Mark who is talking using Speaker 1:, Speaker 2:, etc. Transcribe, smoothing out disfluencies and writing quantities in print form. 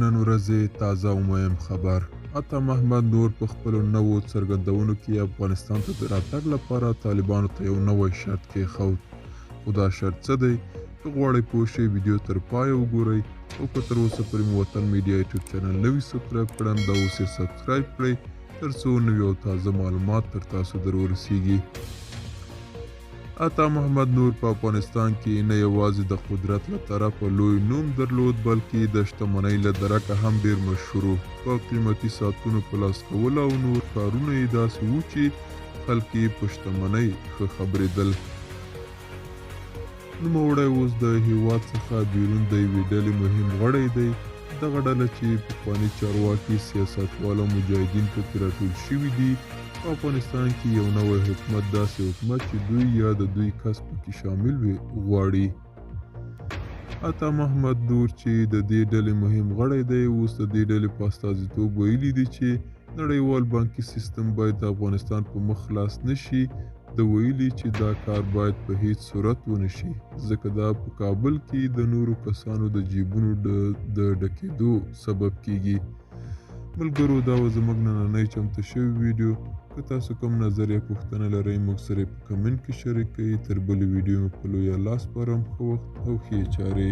Speaker 1: نن ورځې تازه او مهم خبر. عطا محمد نور په خپلو نوو څرګندونو کې افغانستان ته د راتګ لپاره طالبانو ته یو نوی شرط کېښود. خو دا شرط څه دی؟ که غواړئ پوه شئ ویډیو تر پایه وګورئ او که تر اوسه پورې مو وطن میډیا یوټیوب چینل نه وي سبسکرایب کړی دا اوس یې سبسکرایب کړئ تر څو نوي او تازه معلومات تر تاسو در ورسیږي. عطا محمد نور په افغانستان کې نه یوازې د قدرت له طرفه لوی نوم درلود بلکې د شتمنۍ له درکه هم ډیر مشهور و. په قیمتي ساعتونو په لاس کولو او نور کارونه یې داسې وو چې خلک یې په شتمنۍ ښه خبرېدل. نوموړی اوس د هیواد څخه بیرون د یوې ډلې مهم غړی دی. دغه ډله چې پخواني چارواکي سیاستوال او مجاهدین پکې راټول شوي دي. په افغانستان کې یو نوی حکومت داسې حکومت چې دوی یا د دوی کس پکې شامل وي غواړي. عطا محمد نور چې د دې ډلې مهم غړی دی اوس د دې ډلې په استازیتوب ویلي دي چې نړیوال بانکي سیستم باید د افغانستان په مخ خلاص نشي. د ویلي چې دا کار باید په هیڅ صورت ونشي ځکه دا په کابل کې د نورو کسانو د جیبونو د ډکېدو سبب کیږي. ملګرو دا و زموږ نننۍ چمتو شوی ویډیو. که تاسو کوم نظر یا پوښتنه لرئ موږ سره په کمنټ کې شریک کړئ. تر بلې ویډیو مو په لویه لاس سپارم. ښه وخت او ښې چارې.